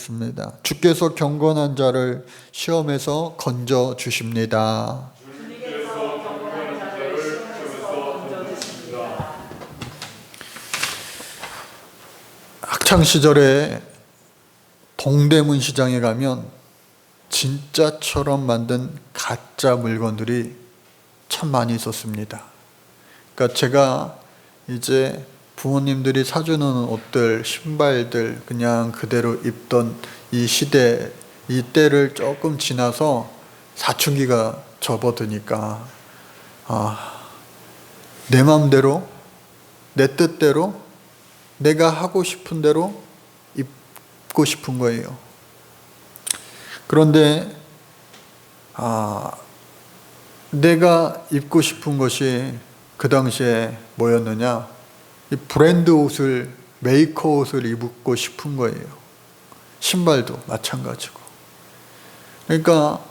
읽겠습니다. 주께서 경건한 자를 시험에서 건져 주십니다. 학창 시절에 동대문 시장에 가면 진짜처럼 만든 가짜 물건들이 참 많이 있었습니다. 그러니까 제가 이제 부모님들이 사주는 옷들, 신발들 그냥 그대로 입던 이 시대, 이 때를 조금 지나서 사춘기가 접어드니까 내 마음대로, 내 뜻대로, 내가 하고 싶은 대로 입고 싶은 거예요. 그런데 내가 입고 싶은 것이 그 당시에 뭐였느냐? 이 브랜드 옷을, 메이커 옷을 입고 싶은 거예요. 신발도 마찬가지고. 그러니까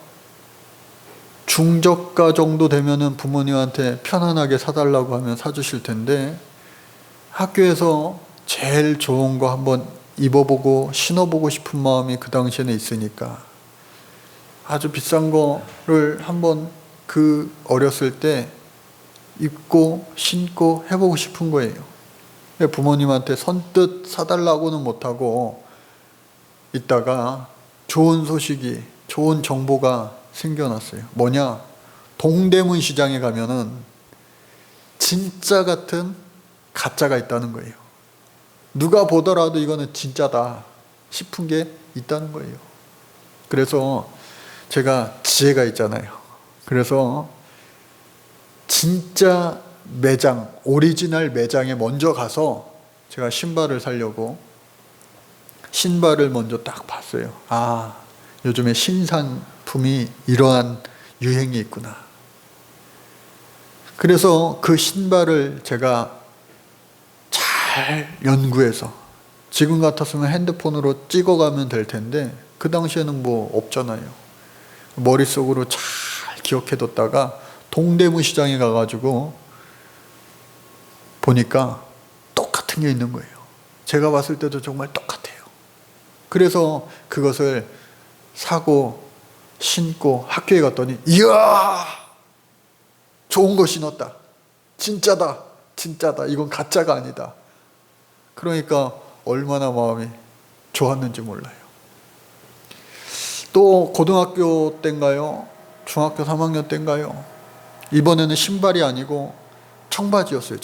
중저가 정도 되면은 부모님한테 편안하게 사달라고 하면 사주실 텐데, 학교에서 제일 좋은 거 한번 입어보고 신어보고 싶은 마음이 그 당시에는 있으니까 아주 비싼 거를 한번 그 어렸을 때 입고 신고 해보고 싶은 거예요. 부모님한테 선뜻 사달라고는 못하고 있다가 좋은 소식이, 좋은 정보가 생겨났어요. 뭐냐? 동대문 시장에 가면은 진짜 같은 가짜가 있다는 거예요. 누가 보더라도 이거는 진짜다 싶은 게 있다는 거예요. 그래서 제가 지혜가 있잖아요. 그래서 진짜 매장, 오리지널 매장에 먼저 가서 제가 신발을 사려고 신발을 먼저 딱 봤어요. 요즘에 신상품이 이러한 유행이 있구나. 그래서 그 신발을 제가 잘 연구해서, 지금 같았으면 핸드폰으로 찍어가면 될 텐데 그 당시에는 뭐 없잖아요. 머릿속으로 잘 기억해뒀다가 동대문 시장에 가가지고 보니까 똑같은 게 있는 거예요. 제가 봤을 때도 정말 똑같아요. 그래서 그것을 사고 신고 학교에 갔더니 이야, 좋은 거 신었다, 진짜다, 진짜다, 이건 가짜가 아니다. 그러니까 얼마나 마음이 좋았는지 몰라요. 또 고등학교 때인가요? 중학교 3학년 때인가요? 이번에는 신발이 아니고 청바지였어요.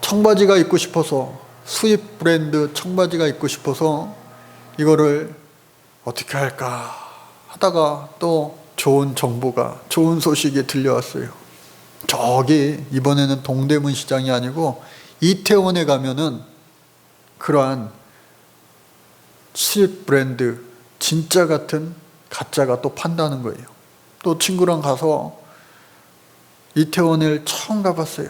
청바지가 입고 싶어서, 수입 브랜드 청바지가 입고 싶어서 이거를 어떻게 할까 하다가 또 좋은 정보가, 좋은 소식이 들려왔어요. 저기 이번에는 동대문 시장이 아니고 이태원에 가면은 그러한 수입 브랜드 진짜 같은 가짜가 또 판다는 거예요. 또 친구랑 가서 이태원을 처음 가봤어요.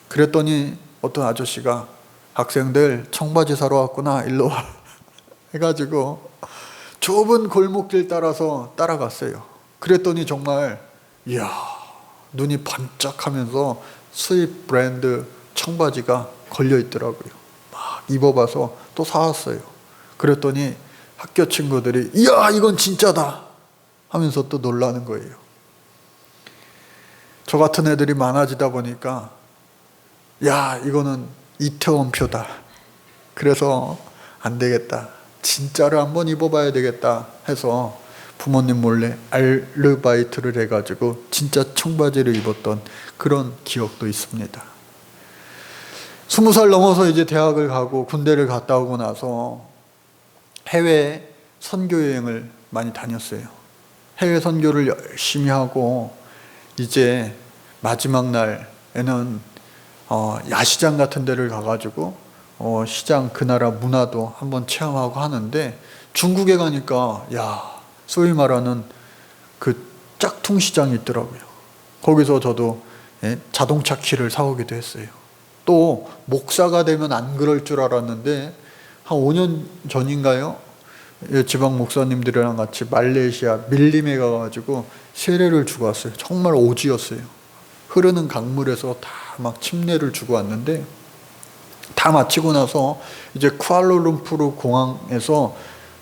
그랬더니 어떤 아저씨가 학생들 청바지 사러 왔구나, 일로 와 해가지고 좁은 골목길 따라서 따라갔어요. 그랬더니 정말 이야, 눈이 반짝하면서 수입 브랜드 청바지가 걸려 있더라고요. 막 입어봐서 또 사왔어요. 그랬더니 학교 친구들이 이야, 이건 진짜다 하면서 또 놀라는 거예요. 저 같은 애들이 많아지다 보니까 야, 이거는 이태원 표다. 그래서 안 되겠다, 진짜를 한번 입어봐야 되겠다 해서 부모님 몰래 아르바이트를 해가지고 진짜 청바지를 입었던 그런 기억도 있습니다. 20살 넘어서 이제 대학을 가고 군대를 갔다 오고 나서 해외 선교여행을 많이 다녔어요. 해외 선교를 열심히 하고 이제 마지막 날에는 야시장 같은 데를 가가지고 시장, 그 나라 문화도 한번 체험하고 하는데, 중국에 가니까 소위 말하는 그 짝퉁 시장이 있더라고요. 거기서 저도 자동차 키를 사오기도 했어요. 또 목사가 되면 안 그럴 줄 알았는데 한 5년 전인가요? 지방 목사님들이랑 같이 말레이시아 밀림에 가가지고 세례를 주고 왔어요. 정말 오지였어요. 흐르는 강물에서 다 막 침례를 주고 왔는데 다 마치고 나서 이제 쿠알라룸푸르 공항에서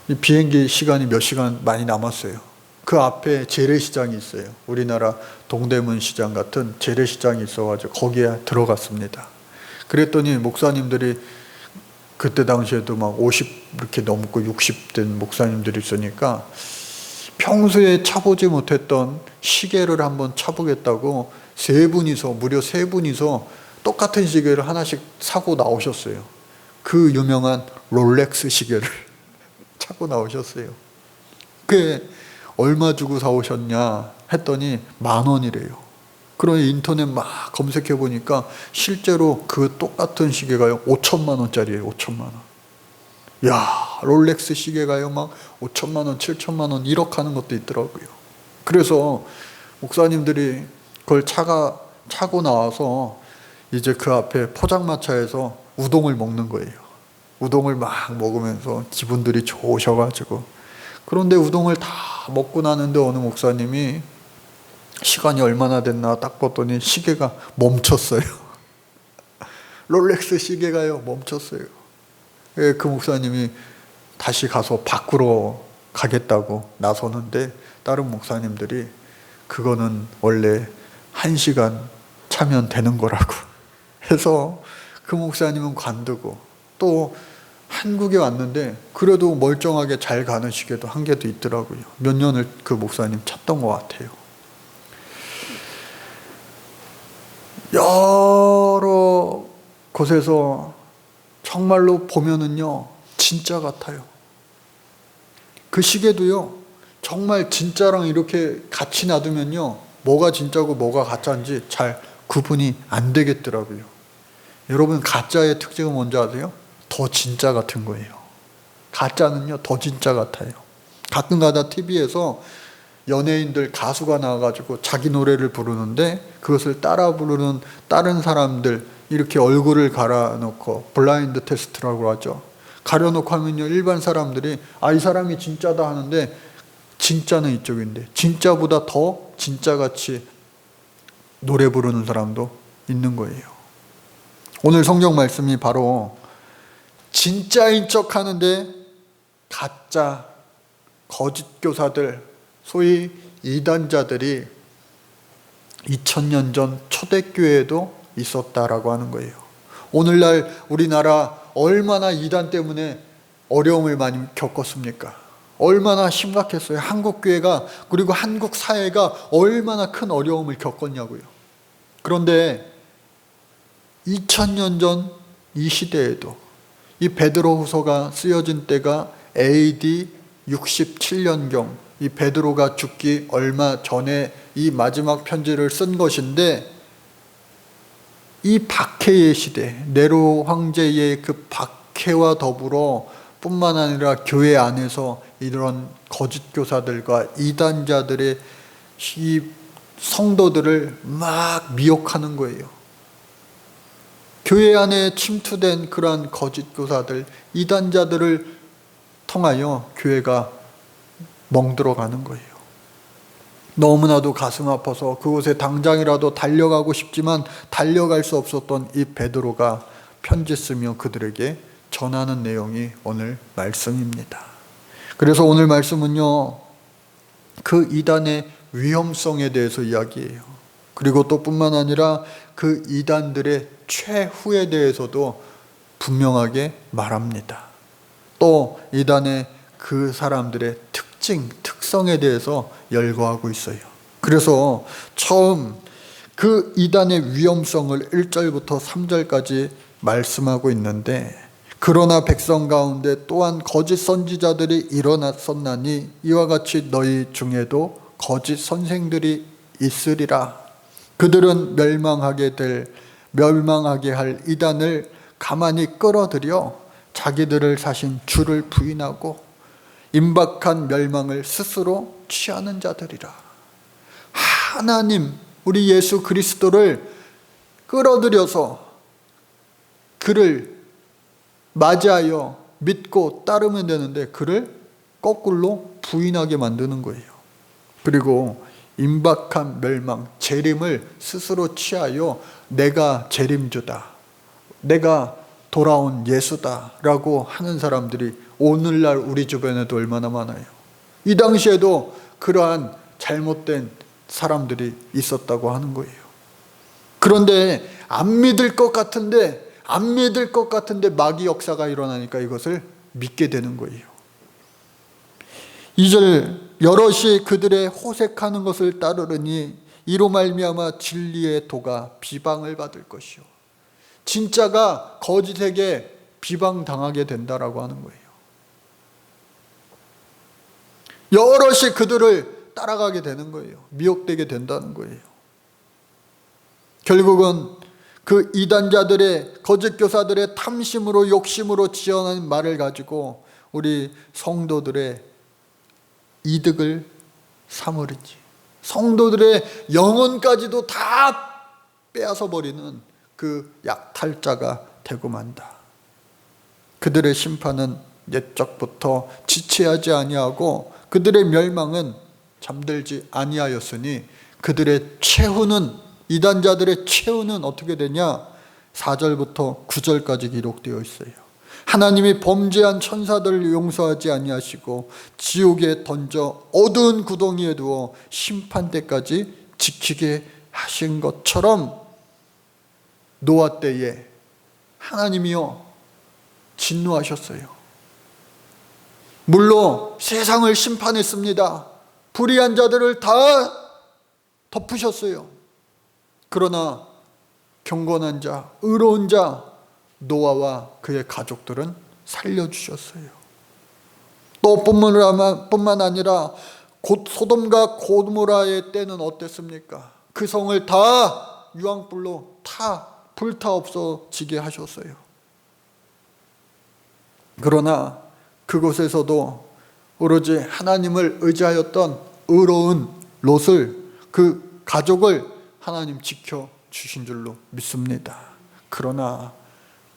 이 비행기 시간이 몇 시간 많이 남았어요. 그 앞에 재래시장이 있어요. 우리나라 동대문 시장 같은 재래시장이 있어가지고 거기에 들어갔습니다. 그랬더니 목사님들이 그때 당시에도 막 50 이렇게 넘고 60 된 목사님들이 있으니까 평소에 차보지 못했던 시계를 한번 차보겠다고 무려 세 분이서 똑같은 시계를 하나씩 사고 나오셨어요. 그 유명한 롤렉스 시계를 차고 나오셨어요. 그게 얼마 주고 사오셨냐 했더니 10,000원이래요. 그러니 인터넷 막 검색해 보니까 실제로 그 똑같은 시계가요 5천만 원짜리예요. 5천만 원. 야, 롤렉스 시계가요 막 5천만 원, 7천만 원 1억 하는 것도 있더라고요. 그래서 목사님들이 그걸 차고 나와서 이제 그 앞에 포장마차에서 우동을 먹는 거예요. 우동을 막 먹으면서 기분들이 좋으셔가지고. 그런데 우동을 다 먹고 나는데 어느 목사님이 시간이 얼마나 됐나 딱 봤더니 시계가 멈췄어요. 롤렉스 시계가요 멈췄어요. 그 목사님이 다시 가서 바꾸러 가겠다고 나서는데 다른 목사님들이 그거는 원래 1시간 차면 되는 거라고 해서 그 목사님은 관두고 또 한국에 왔는데 그래도 멀쩡하게 잘 가는 시계도 한 개도 있더라고요. 몇 년을 그 목사님 찾던 것 같아요. 여러 곳에서 정말로 보면은요 진짜 같아요. 그 시계도요 정말 진짜랑 이렇게 같이 놔두면요 뭐가 진짜고 뭐가 가짜인지 잘 구분이 안 되겠더라고요. 여러분 가짜의 특징은 뭔지 아세요? 더 진짜 같은 거예요. 가짜는요 더 진짜 같아요. 가끔가다 TV에서 연예인들 가수가 나와가지고 자기 노래를 부르는데 그것을 따라 부르는 다른 사람들 이렇게 얼굴을 가려놓고 블라인드 테스트라고 하죠. 가려놓고 하면요 일반 사람들이 이 사람이 진짜다 하는데 진짜는 이쪽인데 진짜보다 더 진짜같이 노래 부르는 사람도 있는 거예요. 오늘 성경 말씀이 바로 진짜인 척 하는데 가짜 거짓 교사들 소위 이단자들이 2000년 전 초대교회에도 있었다라고 하는 거예요. 오늘날 우리나라 얼마나 이단 때문에 어려움을 많이 겪었습니까? 얼마나 심각했어요. 한국교회가 그리고 한국 사회가 얼마나 큰 어려움을 겪었냐고요. 그런데 2000년 전 이 시대에도 이 베드로후서가 쓰여진 때가 AD 67년경 이 베드로가 죽기 얼마 전에 이 마지막 편지를 쓴 것인데 이 박해의 시대 네로 황제의 그 박해와 더불어 뿐만 아니라 교회 안에서 이런 거짓 교사들과 이단자들의 이 성도들을 막 미혹하는 거예요. 교회 안에 침투된 그러한 거짓 교사들, 이단자들을 통하여 교회가 멍들어가는 거예요. 너무나도 가슴 아파서 그곳에 당장이라도 달려가고 싶지만 달려갈 수 없었던 이 베드로가 편지 쓰며 그들에게 전하는 내용이 오늘 말씀입니다. 그래서 오늘 말씀은요, 그 이단의 위험성에 대해서 이야기해요. 그리고 또 뿐만 아니라 그 이단들의 최후에 대해서도 분명하게 말합니다. 또 이단의 그 사람들의 특성에 대해서 열거하고 있어요. 그래서 처음 그 이단의 위험성을 1절부터 3절까지 말씀하고 있는데 그러나 백성 가운데 또한 거짓 선지자들이 일어났었나니 이와 같이 너희 중에도 거짓 선생들이 있으리라. 그들은 멸망하게 할 이단을 가만히 끌어들여 자기들을 사신 주를 부인하고 임박한 멸망을 스스로 취하는 자들이라. 하나님 우리 예수 그리스도를 끌어들여서 그를 맞이하여 믿고 따르면 되는데 그를 거꾸로 부인하게 만드는 거예요. 그리고 임박한 멸망, 재림을 스스로 취하여 내가 재림주다, 내가 돌아온 예수다라고 하는 사람들이 오늘날 우리 주변에도 얼마나 많아요. 이 당시에도 그러한 잘못된 사람들이 있었다고 하는 거예요. 그런데 안 믿을 것 같은데 마귀 역사가 일어나니까 이것을 믿게 되는 거예요. 2절 여럿이 그들의 호색하는 것을 따르르니 이로 말미암아 진리의 도가 비방을 받을 것이요. 진짜가 거짓에게 비방당하게 된다라고 하는 거예요. 여럿이 그들을 따라가게 되는 거예요. 미혹되게 된다는 거예요. 결국은 그 이단자들의 거짓 교사들의 탐심으로 욕심으로 지어낸 말을 가지고 우리 성도들의 이득을 삼으리지, 성도들의 영혼까지도 다 빼앗아 버리는 그 약탈자가 되고 만다. 그들의 심판은 옛적부터 지체하지 아니하고 그들의 멸망은 잠들지 아니하였으니 그들의 최후는, 이단자들의 최후는 어떻게 되냐? 4절부터 9절까지 기록되어 있어요. 하나님이 범죄한 천사들을 용서하지 아니하시고 지옥에 던져 어두운 구덩이에 두어 심판 때까지 지키게 하신 것처럼 노아 때에 하나님이요 진노하셨어요. 물로 세상을 심판했습니다. 불의한 자들을 다 덮으셨어요. 그러나 경건한 자, 의로운 자 노아와 그의 가족들은 살려주셨어요. 또 뿐만 아니라 곧 소돔과 고모라의 때는 어땠습니까? 그 성을 다 유황불로 불타 없어지게 하셨어요. 그러나 그곳에서도 오로지 하나님을 의지하였던 의로운 롯을, 그 가족을 하나님 지켜주신 줄로 믿습니다. 그러나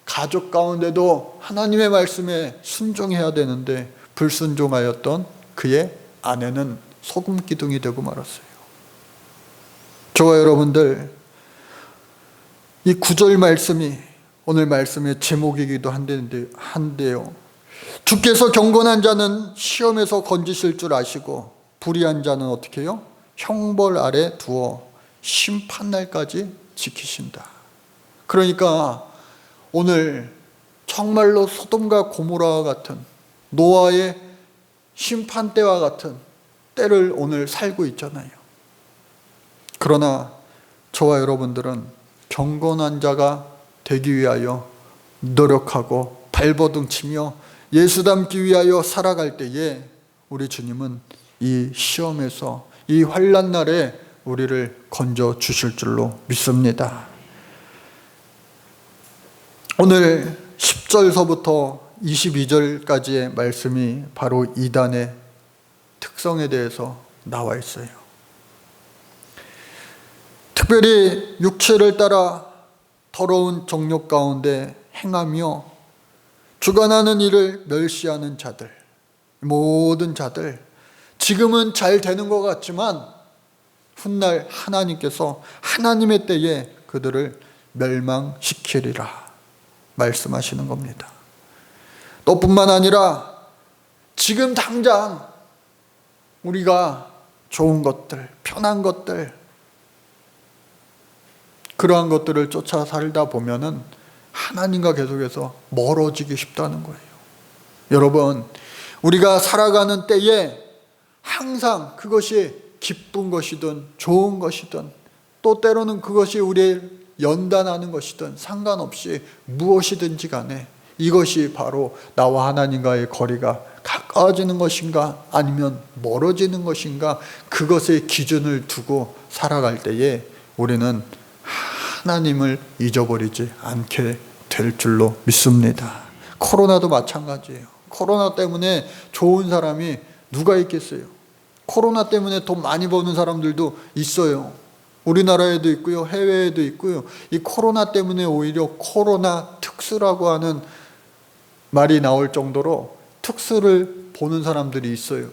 가족 가운데도 하나님의 말씀에 순종해야 되는데 불순종하였던 그의 아내는 소금 기둥이 되고 말았어요. 저와 여러분들, 이 9절 말씀이 오늘 말씀의 제목이기도 한데요. 주께서 경건한 자는 시험에서 건지실 줄 아시고 불의한 자는 어떻게 해요? 형벌 아래 두어 심판날까지 지키신다. 그러니까 오늘 정말로 소돔과 고모라와 같은 노아의 심판 때와 같은 때를 오늘 살고 있잖아요. 그러나 저와 여러분들은 경건한 자가 되기 위하여 노력하고 발버둥 치며 예수 닮기 위하여 살아갈 때에 우리 주님은 이 시험에서, 이 환난 날에 우리를 건져 주실 줄로 믿습니다. 오늘 10절서부터 22절까지의 말씀이 바로 이단의 특성에 대해서 나와 있어요. 특별히 육체를 따라 더러운 정욕 가운데 행하며 주관하는 일을 멸시하는 자들, 모든 자들, 지금은 잘 되는 것 같지만 훗날 하나님께서 하나님의 때에 그들을 멸망시키리라 말씀하시는 겁니다. 또 뿐만 아니라 지금 당장 우리가 좋은 것들, 편한 것들, 그러한 것들을 쫓아 살다 보면은 하나님과 계속해서 멀어지기 쉽다는 거예요. 여러분, 우리가 살아가는 때에 항상 그것이 기쁜 것이든 좋은 것이든 또 때로는 그것이 우리의 연단하는 것이든 상관없이 무엇이든지 간에 이것이 바로 나와 하나님과의 거리가 가까워지는 것인가 아니면 멀어지는 것인가, 그것의 기준을 두고 살아갈 때에 우리는 하나님을 잊어버리지 않게 될 줄로 믿습니다. 코로나도 마찬가지예요. 코로나 때문에 좋은 사람이 누가 있겠어요? 코로나 때문에 돈 많이 버는 사람들도 있어요. 우리나라에도 있고요, 해외에도 있고요. 이 코로나 때문에 오히려 코로나 특수라고 하는 말이 나올 정도로 특수를 보는 사람들이 있어요.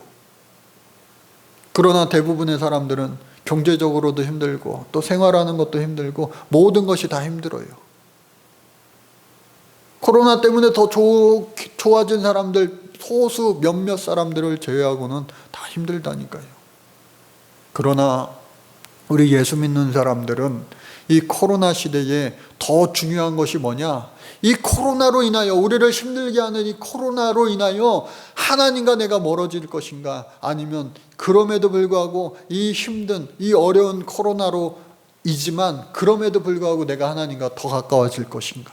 그러나 대부분의 사람들은 경제적으로도 힘들고 또 생활하는 것도 힘들고 모든 것이 다 힘들어요. 코로나 때문에 더 좋아진 사람들, 소수 몇몇 사람들을 제외하고는 다 힘들다니까요. 그러나 우리 예수 믿는 사람들은 이 코로나 시대에 더 중요한 것이 뭐냐? 이 코로나로 인하여, 우리를 힘들게 하는 이 코로나로 인하여 하나님과 내가 멀어질 것인가? 아니면 그럼에도 불구하고 이 힘든, 이 어려운 코로나로 이지만 그럼에도 불구하고 내가 하나님과 더 가까워질 것인가?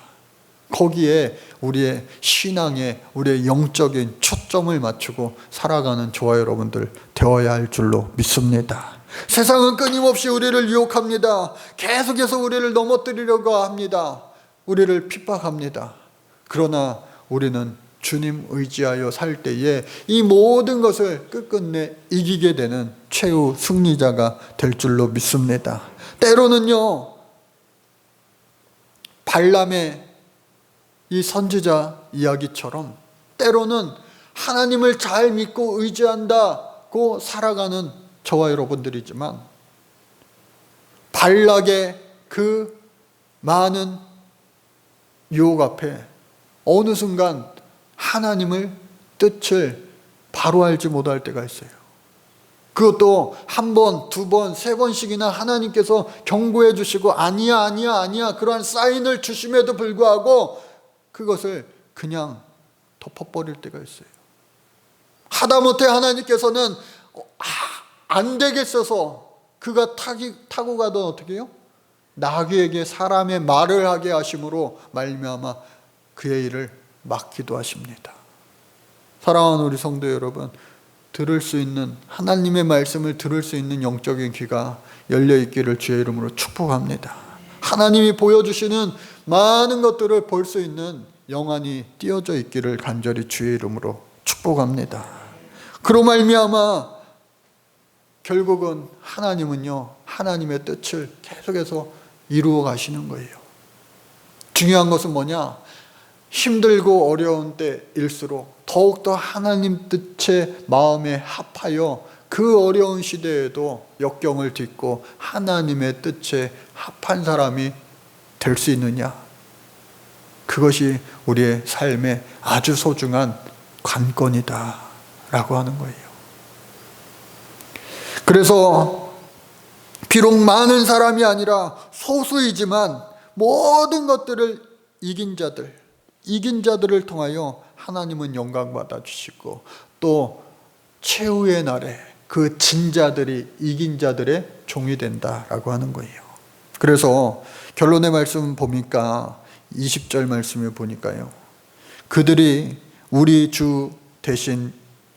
거기에 우리의 신앙에, 우리의 영적인 초점을 맞추고 살아가는 저와 여러분들 되어야 할 줄로 믿습니다. 세상은 끊임없이 우리를 유혹합니다. 계속해서 우리를 넘어뜨리려고 합니다. 우리를 핍박합니다. 그러나 우리는 주님 의지하여 살 때에 이 모든 것을 끝끝내 이기게 되는 최후 승리자가 될 줄로 믿습니다. 때로는요, 발람의 이 선지자 이야기처럼 때로는 하나님을 잘 믿고 의지한다고 살아가는 저와 여러분들이지만, 발락의 그 많은 유혹 앞에 어느 순간 하나님을 뜻을 바로 알지 못할 때가 있어요. 그것도 한 번, 두 번, 세 번씩이나 하나님께서 경고해 주시고 아니야 그러한 사인을 주심에도 불구하고 그것을 그냥 덮어버릴 때가 있어요. 하다못해 하나님께서는 안 되겠어서 그가 타고 가던 어떻게 해요? 나귀에게 사람의 말을 하게 하심으로 말미암아 그의 일을 막기도 하십니다. 사랑하는 우리 성도 여러분, 들을 수 있는, 하나님의 말씀을 들을 수 있는 영적인 귀가 열려 있기를 주의 이름으로 축복합니다. 하나님이 보여주시는 많은 것들을 볼 수 있는 영안이 띄어져 있기를 간절히 주의 이름으로 축복합니다. 그로 말미암아 결국은 하나님은요, 하나님의 뜻을 계속해서 이루어 가시는 거예요. 중요한 것은 뭐냐? 힘들고 어려운 때일수록 더욱더 하나님 뜻에 마음에 합하여 그 어려운 시대에도 역경을 딛고 하나님의 뜻에 합한 사람이 될 수 있느냐? 그것이 우리의 삶의 아주 소중한 관건이다 라고 하는 거예요. 그래서 비록 많은 사람이 아니라 소수이지만 모든 것들을 이긴 자들을 통하여 하나님은 영광 받아주시고, 또 최후의 날에 그 진자들이 이긴 자들의 종이 된다라고 하는 거예요. 그래서 결론의 말씀 보니까 20절 말씀을 보니까요, 그들이 우리 주 대신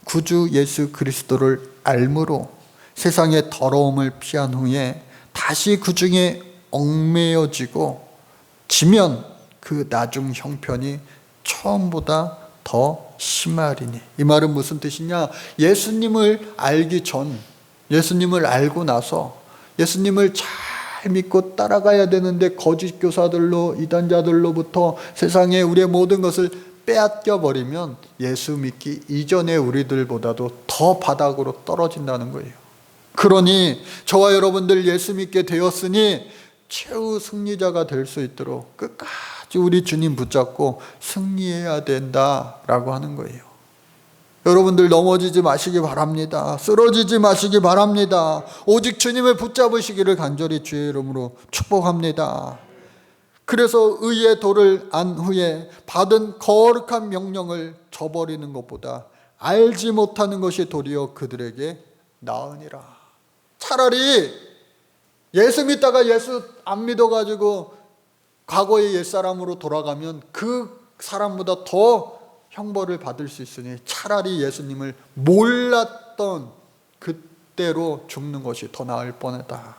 구주 예수 그리스도를 알므로 세상의 더러움을 피한 후에 다시 그 중에 얽매여지고 지면 그 나중 형편이 처음보다 더 심하리니. 이 말은 무슨 뜻이냐? 예수님을 알기 전, 예수님을 알고 나서 예수님을 잘 믿고 따라가야 되는데 거짓 교사들로, 이단자들로부터 세상에 우리의 모든 것을 빼앗겨 버리면 예수 믿기 이전의 우리들보다도 더 바닥으로 떨어진다는 거예요. 그러니 저와 여러분들 예수 믿게 되었으니 최후 승리자가 될 수 있도록 끝까지 우리 주님 붙잡고 승리해야 된다라고 하는 거예요. 여러분들 넘어지지 마시기 바랍니다. 쓰러지지 마시기 바랍니다. 오직 주님을 붙잡으시기를 간절히 주의 이름으로 축복합니다. 그래서 의의 도를 안 후에 받은 거룩한 명령을 저버리는 것보다 알지 못하는 것이 도리어 그들에게 나으니라. 차라리 예수 믿다가 예수 안 믿어가지고 과거의 옛사람으로 돌아가면 그 사람보다 더 형벌을 받을 수 있으니 차라리 예수님을 몰랐던 그때로 죽는 것이 더 나을 뻔했다.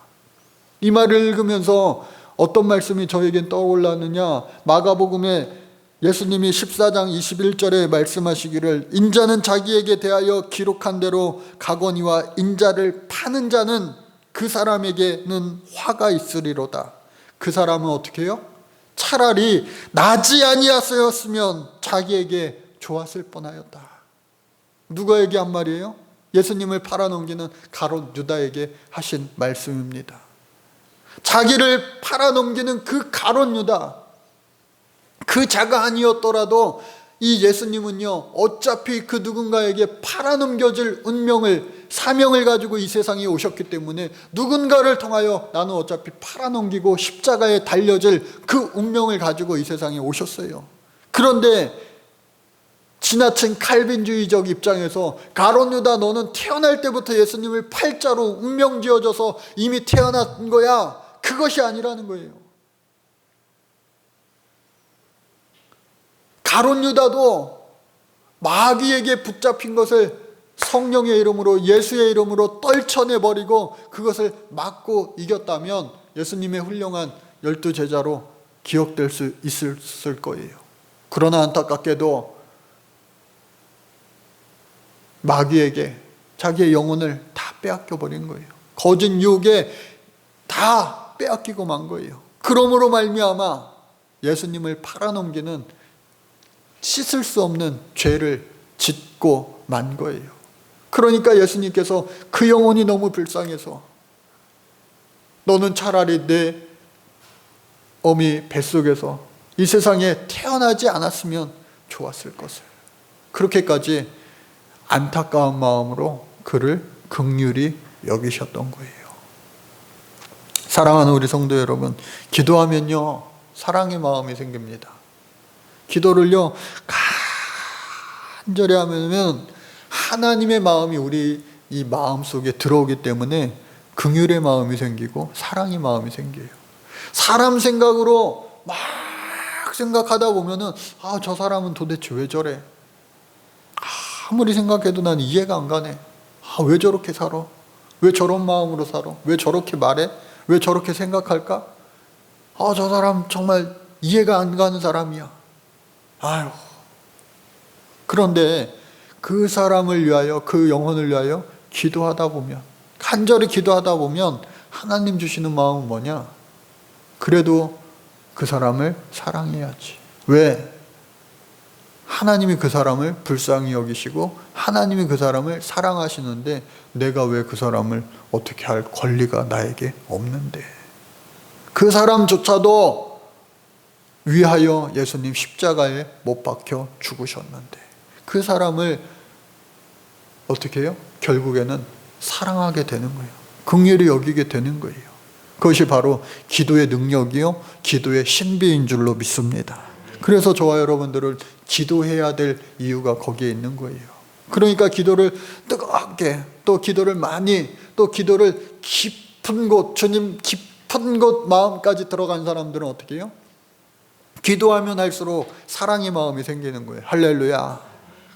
이 말을 읽으면서 어떤 말씀이 저에겐 떠올랐느냐? 마가복음에 예수님이 14장 21절에 말씀하시기를 인자는 자기에게 대하여 기록한 대로 가거니와 인자를 파는 자는 그 사람에게는 화가 있으리로다. 그 사람은 어떻게 해요? 차라리 나지 아니하였으면 자기에게 좋았을 뻔하였다. 누구에게 한 말이에요? 예수님을 팔아넘기는 가롯 유다에게 하신 말씀입니다. 자기를 팔아넘기는 그 가롯 유다, 그 자가 아니었더라도 이 예수님은요, 어차피 그 누군가에게 팔아넘겨질 운명을, 사명을 가지고 이 세상에 오셨기 때문에 누군가를 통하여 나는 어차피 팔아넘기고 십자가에 달려질 그 운명을 가지고 이 세상에 오셨어요. 그런데 지나친 칼빈주의적 입장에서 가룟 유다, 너는 태어날 때부터 예수님을 팔자로 운명 지어져서 이미 태어난 거야. 그것이 아니라는 거예요. 가룟 유다도 마귀에게 붙잡힌 것을 성령의 이름으로, 예수의 이름으로 떨쳐내버리고 그것을 막고 이겼다면 예수님의 훌륭한 12제자로 기억될 수 있을 거예요. 그러나 안타깝게도 마귀에게 자기의 영혼을 다 빼앗겨 버린 거예요. 거짓 유혹에 다 빼앗기고 만 거예요. 그러므로 말미암아 예수님을 팔아넘기는 씻을 수 없는 죄를 짓고 만 거예요. 그러니까 예수님께서 그 영혼이 너무 불쌍해서 너는 차라리 내 어미 뱃속에서 이 세상에 태어나지 않았으면 좋았을 것을, 그렇게까지 안타까운 마음으로 그를 긍휼히 여기셨던 거예요. 사랑하는 우리 성도 여러분, 기도하면요 사랑의 마음이 생깁니다. 기도를요 간절히 하면 하나님의 마음이 우리 이 마음 속에 들어오기 때문에 긍휼의 마음이 생기고 사랑의 마음이 생겨요. 사람 생각으로 막 생각하다 보면은 저 사람은 도대체 왜 저래? 아무리 생각해도 난 이해가 안 가네. 왜 저렇게 살아? 왜 저런 마음으로 살아? 왜 저렇게 말해? 왜 저렇게 생각할까? 저 사람 정말 이해가 안 가는 사람이야. 아유. 그런데 그 사람을 위하여, 그 영혼을 위하여 기도하다 보면, 간절히 기도하다 보면 하나님 주시는 마음은 뭐냐? 그래도 그 사람을 사랑해야지. 왜? 하나님이 그 사람을 불쌍히 여기시고 하나님이 그 사람을 사랑하시는데 내가 왜 그 사람을 어떻게 할 권리가 나에게 없는데. 그 사람조차도 위하여 예수님 십자가에 못 박혀 죽으셨는데 그 사람을 어떻게 해요? 결국에는 사랑하게 되는 거예요. 긍휼히 여기게 되는 거예요. 그것이 바로 기도의 능력이요 기도의 신비인 줄로 믿습니다. 그래서 저와 여러분들을 기도해야 될 이유가 거기에 있는 거예요. 그러니까 기도를 뜨겁게, 또 기도를 많이, 또 기도를 깊은 곳, 주님 깊은 곳 마음까지 들어간 사람들은 어떻게 해요? 기도하면 할수록 사랑의 마음이 생기는 거예요. 할렐루야.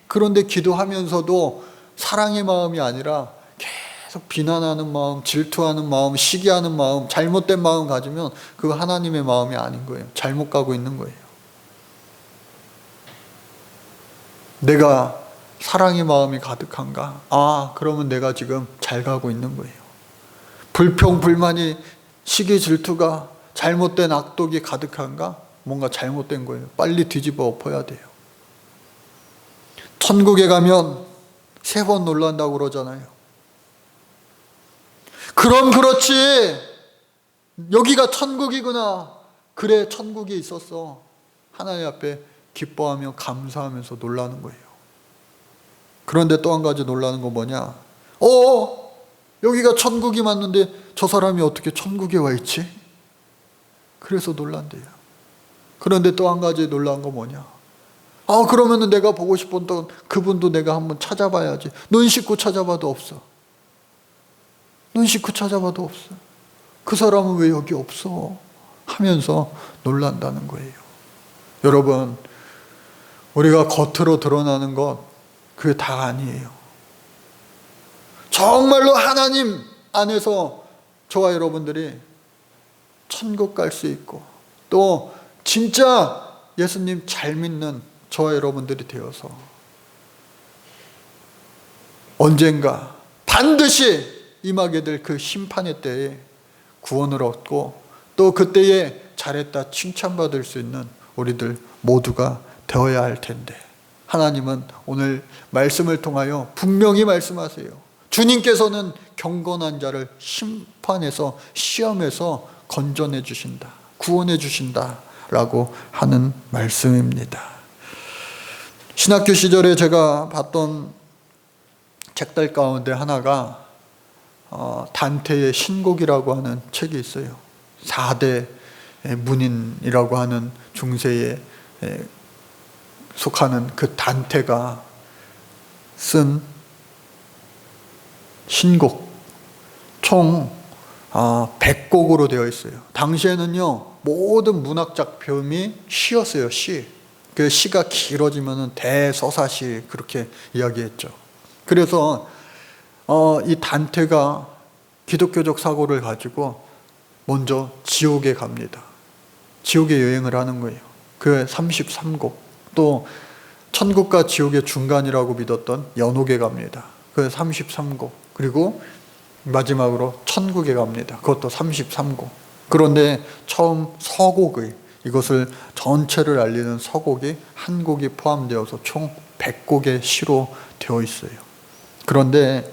그런데 기도하면서도 사랑의 마음이 아니라 계속 비난하는 마음, 질투하는 마음, 시기하는 마음, 잘못된 마음 가지면 그거 하나님의 마음이 아닌 거예요. 잘못 가고 있는 거예요. 내가 사랑의 마음이 가득한가? 그러면 내가 지금 잘 가고 있는 거예요. 불평, 불만이, 시기, 질투가, 잘못된 악독이 가득한가? 뭔가 잘못된 거예요. 빨리 뒤집어 엎어야 돼요. 천국에 가면 3번 놀란다고 그러잖아요. 그럼 그렇지. 여기가 천국이구나. 그래, 천국이 있었어. 하나님 앞에 기뻐하며 감사하면서 놀라는 거예요. 그런데 또 한 가지 놀라는 건 뭐냐? 여기가 천국이 맞는데 저 사람이 어떻게 천국에 와 있지? 그래서 놀란대요. 그런데 또 한 가지 놀라운 건 뭐냐? 그러면은 내가 보고 싶었던 그분도 내가 한번 찾아봐야지. 눈 씻고 찾아봐도 없어. 눈 씻고 찾아봐도 없어. 그 사람은 왜 여기 없어? 하면서 놀란다는 거예요. 여러분, 우리가 겉으로 드러나는 것 그게 다 아니에요. 정말로 하나님 안에서 저와 여러분들이 천국 갈 수 있고 또 진짜 예수님 잘 믿는 저와 여러분들이 되어서 언젠가 반드시 임하게 될 그 심판의 때에 구원을 얻고 또 그때에 잘했다 칭찬받을 수 있는 우리들 모두가 되어야 할 텐데, 하나님은 오늘 말씀을 통하여 분명히 말씀하세요. 주님께서는 경건한 자를 심판해서 시험해서 건져내 주신다, 구원해 주신다 라고 하는 말씀입니다. 신학교 시절에 제가 봤던 책들 가운데 하나가 단테의 신곡이라고 하는 책이 있어요. 4대 문인이라고 하는 중세에 속하는 그 단테가 쓴 신곡, 총 100곡으로 되어 있어요. 당시에는요, 모든 문학 작품이 시였어요. 시. 그 시가 길어지면 대서사시 그렇게 이야기했죠. 그래서 이 단테가 기독교적 사고를 가지고 먼저 지옥에 갑니다. 지옥에 여행을 하는 거예요. 그 33곡. 또 천국과 지옥의 중간이라고 믿었던 연옥에 갑니다. 그 33곡. 그리고 마지막으로 천국에 갑니다. 그것도 33곡. 그런데 처음 서곡의, 이것을 전체를 알리는 서곡이 한 곡이 포함되어서 총 100곡의 시로 되어 있어요. 그런데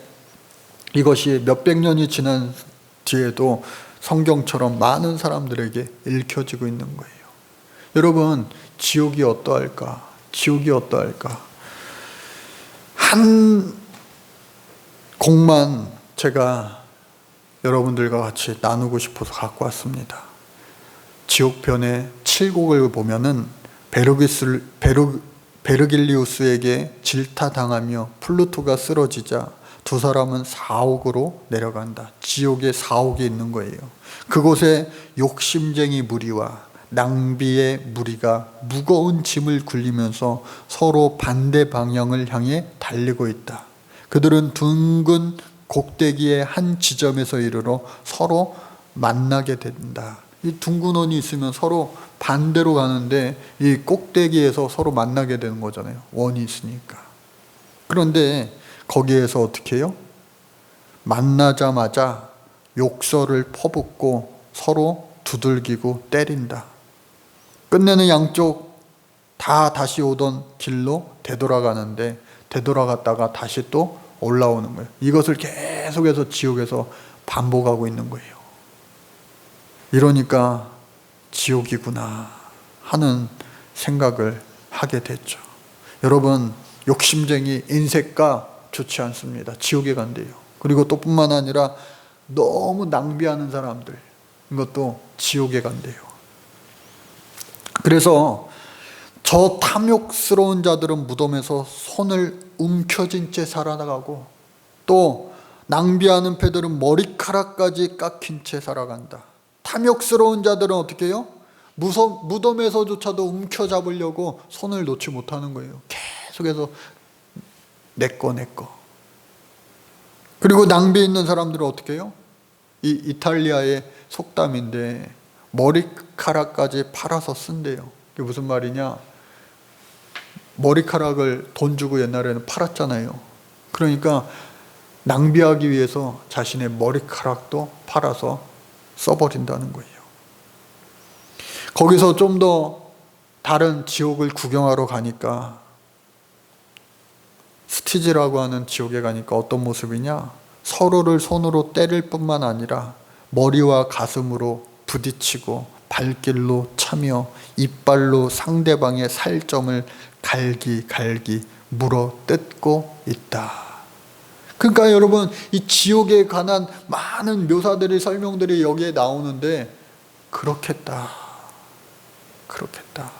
이것이 몇백 년이 지난 뒤에도 성경처럼 많은 사람들에게 읽혀지고 있는 거예요. 여러분, 지옥이 어떠할까? 지옥이 어떠할까? 한 곡만 제가 여러분들과 같이 나누고 싶어서 갖고 왔습니다. 지옥편의 7곡을 보면은 베르길리우스에게 질타당하며 플루토가 쓰러지자 두 사람은 사옥으로 내려간다. 지옥에 사옥이 있는 거예요. 그곳에 욕심쟁이 무리와 낭비의 무리가 무거운 짐을 굴리면서 서로 반대 방향을 향해 달리고 있다. 그들은 둥근 곡대기의 한 지점에서 이르러 서로 만나게 된다. 이 둥근 원이 있으면 서로 반대로 가는데 이 꼭대기에서 서로 만나게 되는 거잖아요. 원이 있으니까. 그런데 거기에서 어떻게 해요? 만나자마자 욕설을 퍼붓고 서로 두들기고 때린다. 끝내는 양쪽 다 다시 오던 길로 되돌아가는데 되돌아갔다가 다시 또 올라오는 거예요. 이것을 계속해서 지옥에서 반복하고 있는 거예요. 이러니까 지옥이구나 하는 생각을 하게 됐죠. 여러분, 욕심쟁이 인색가 좋지 않습니다. 지옥에 간대요. 그리고 또 뿐만 아니라 너무 낭비하는 사람들, 이것도 지옥에 간대요. 그래서 저 탐욕스러운 자들은 무덤에서 손을 움켜쥔 채 살아나가고, 또 낭비하는 패들은 머리카락까지 깎인 채 살아간다. 탐욕스러운 자들은 어떻게 해요? 무덤에서조차도 움켜잡으려고 손을 놓지 못하는 거예요. 계속해서 내 거. 그리고 낭비 있는 사람들은 어떻게 해요? 이 이탈리아의 속담인데 머리카락까지 팔아서 쓴대요. 그게 무슨 말이냐? 머리카락을 돈 주고 옛날에는 팔았잖아요. 그러니까 낭비하기 위해서 자신의 머리카락도 팔아서 써버린다는 거예요. 거기서 좀 더 다른 지옥을 구경하러 가니까, 스티지라고 하는 지옥에 가니까 어떤 모습이냐? 서로를 손으로 때릴 뿐만 아니라 머리와 가슴으로 부딪히고 발길로 차며 이빨로 상대방의 살점을 갈기 물어 뜯고 있다. 그러니까 여러분, 이 지옥에 관한 많은 묘사들이, 설명들이 여기에 나오는데 그렇겠다.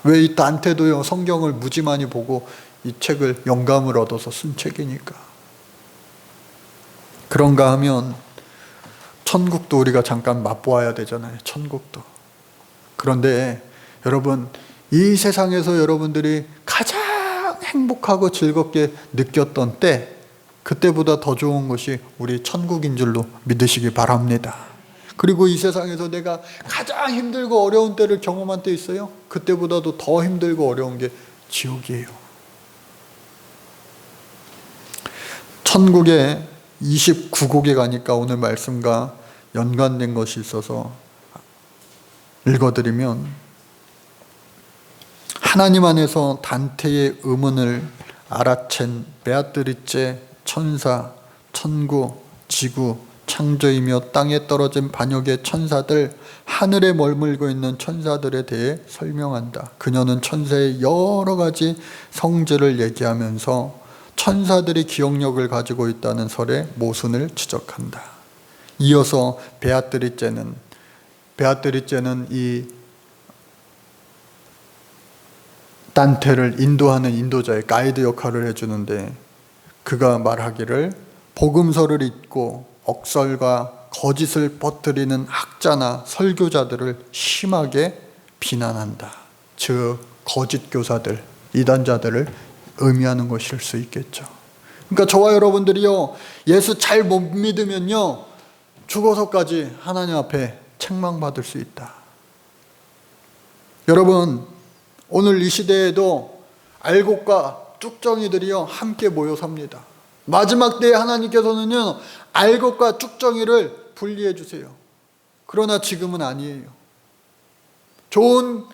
왜 이 단테도요, 성경을 무지 많이 보고 이 책을 영감을 얻어서 쓴 책이니까. 그런가 하면 천국도 우리가 잠깐 맛보아야 되잖아요. 천국도. 그런데 여러분, 이 세상에서 여러분들이 가장 행복하고 즐겁게 느꼈던 때, 그때보다 더 좋은 것이 우리 천국인 줄로 믿으시기 바랍니다. 그리고 이 세상에서 내가 가장 힘들고 어려운 때를 경험한 때 있어요? 그때보다도 더 힘들고 어려운 게 지옥이에요. 천국의 29곡에 가니까 오늘 말씀과 연관된 것이 있어서 읽어드리면, 하나님 안에서 단테의 의문을 알아챈 베아트리체 천사, 천구, 지구, 창조이며 땅에 떨어진 반역의 천사들, 하늘에 머물고 있는 천사들에 대해 설명한다. 그녀는 천사의 여러 가지 성질을 얘기하면서 천사들이 기억력을 가지고 있다는 설의 모순을 지적한다. 이어서 베아트리체는 이 단테를 인도하는 인도자의 가이드 역할을 해주는데, 그가 말하기를 복음서를 읽고 억설과 거짓을 퍼뜨리는 학자나 설교자들을 심하게 비난한다. 즉 거짓 교사들, 이단자들을 의미하는 것일 수 있겠죠. 그러니까 저와 여러분들이요, 예수 잘 못 믿으면요, 죽어서까지 하나님 앞에 책망받을 수 있다. 여러분, 오늘 이 시대에도 알곡과 쭉정이들이요 함께 모여 삽니다. 마지막 때에 하나님께서는요 알곡과 쭉정이를 분리해 주세요. 그러나 지금은 아니에요. 좋은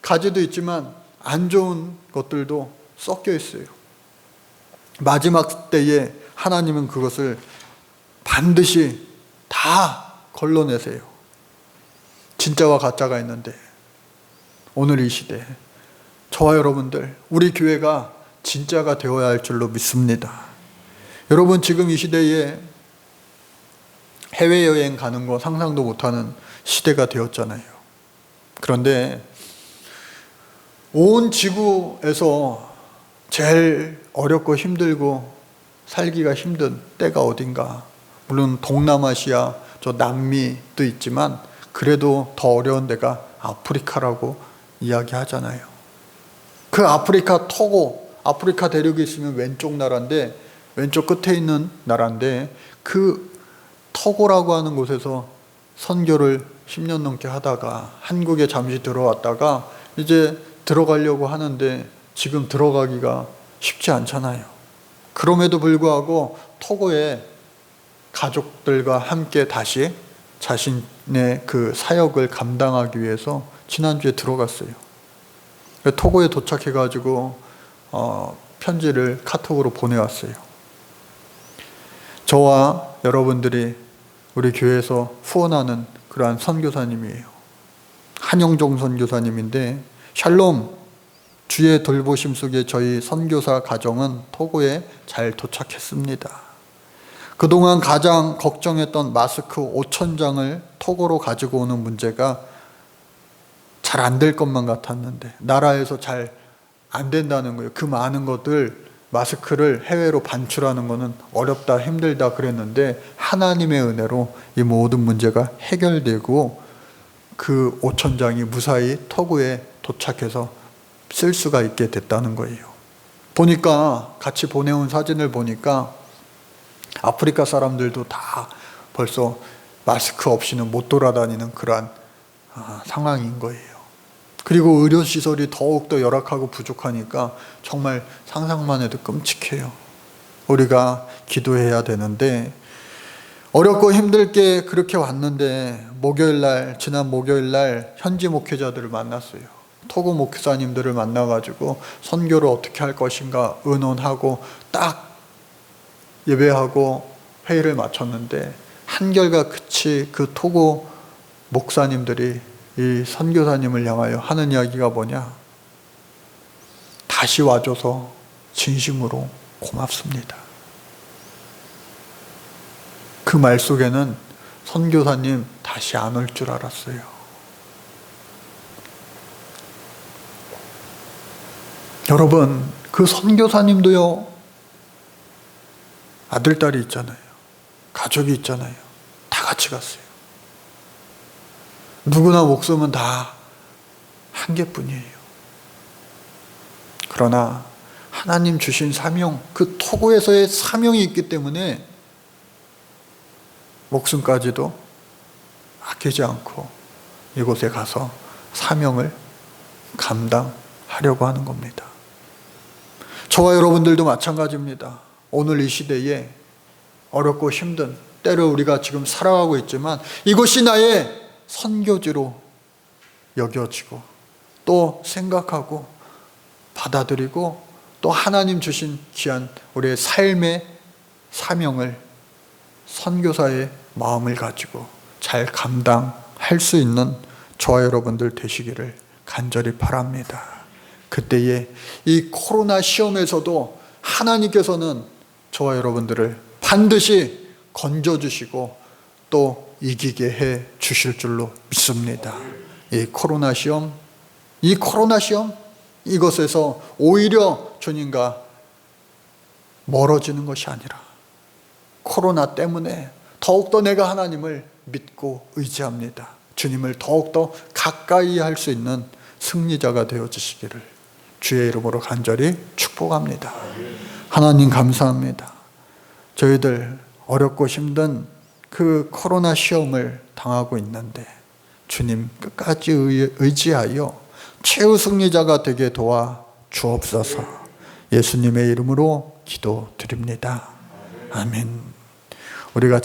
가지도 있지만 안 좋은 것들도 섞여 있어요. 마지막 때에 하나님은 그것을 반드시 다 걸러내세요. 진짜와 가짜가 있는데, 오늘 이 시대에 저와 여러분들, 우리 교회가 진짜가 되어야 할 줄로 믿습니다. 여러분, 지금 이 시대에 해외여행 가는 거 상상도 못하는 시대가 되었잖아요. 그런데 온 지구에서 제일 어렵고 힘들고 살기가 힘든 때가 어딘가. 물론 동남아시아, 저 남미도 있지만 그래도 더 어려운 데가 아프리카라고 이야기하잖아요. 그 아프리카 토고, 아프리카 대륙에 있으면 왼쪽 나라인데, 왼쪽 끝에 있는 나라인데, 그 토고라고 하는 곳에서 선교를 10년 넘게 하다가 한국에 잠시 들어왔다가 이제 들어가려고 하는데 지금 들어가기가 쉽지 않잖아요. 그럼에도 불구하고 토고에 가족들과 함께 다시 자신의 그 사역을 감당하기 위해서 지난주에 들어갔어요. 토고에 도착해가지고 편지를 카톡으로 보내왔어요. 저와 여러분들이 우리 교회에서 후원하는 그러한 선교사님이에요. 한영종 선교사님인데, 샬롬, 주의 돌보심 속에 저희 선교사 가정은 토고에 잘 도착했습니다. 그동안 가장 걱정했던 마스크 5,000장을 토고로 가지고 오는 문제가 잘 안 될 것만 같았는데 나라에서 잘 안 된다는 거예요. 그 많은 것들, 마스크를 해외로 반출하는 것은 어렵다, 힘들다 그랬는데 하나님의 은혜로 이 모든 문제가 해결되고 그 5,000장이 무사히 토고에 도착해서 쓸 수가 있게 됐다는 거예요. 보니까, 같이 보내온 사진을 보니까 아프리카 사람들도 다 벌써 마스크 없이는 못 돌아다니는 그러한 상황인 거예요. 그리고 의료시설이 더욱더 열악하고 부족하니까 정말 상상만 해도 끔찍해요. 우리가 기도해야 되는데, 어렵고 힘들게 그렇게 왔는데 지난 목요일날 현지 목회자들을 만났어요. 토고 목사님들을 만나가지고 선교를 어떻게 할 것인가 의논하고 딱 예배하고 회의를 마쳤는데, 한결같이 그 토고 목사님들이 이 선교사님을 향하여 하는 이야기가 뭐냐? 다시 와줘서 진심으로 고맙습니다. 그 말 속에는 선교사님 다시 안 올 줄 알았어요. 여러분, 그 선교사님도요, 아들, 딸이 있잖아요. 가족이 있잖아요. 다 같이 갔어요. 누구나 목숨은 다 한 개뿐이에요. 그러나 하나님 주신 사명, 그 토고에서의 사명이 있기 때문에 목숨까지도 아끼지 않고 이곳에 가서 사명을 감당하려고 하는 겁니다. 저와 여러분들도 마찬가지입니다. 오늘 이 시대에 어렵고 힘든 때를 우리가 지금 살아가고 있지만 이곳이 나의 선교지로 여겨지고 또 생각하고 받아들이고 또 하나님 주신 귀한 우리의 삶의 사명을, 선교사의 마음을 가지고 잘 감당할 수 있는 저와 여러분들 되시기를 간절히 바랍니다. 그때에 이 코로나 시험에서도 하나님께서는 저와 여러분들을 반드시 건져주시고 또 이기게 해 주실 줄로 믿습니다. 이 코로나 시험, 이것에서 오히려 주님과 멀어지는 것이 아니라 코로나 때문에 더욱더 내가 하나님을 믿고 의지합니다. 주님을 더욱더 가까이 할 수 있는 승리자가 되어주시기를 주의 이름으로 간절히 축복합니다. 하나님 감사합니다. 저희들 어렵고 힘든 그 코로나 시험을 당하고 있는데 주님 끝까지 의지하여 최후 승리자가 되게 도와 주옵소서. 예수님의 이름으로 기도드립니다. 아멘. 우리가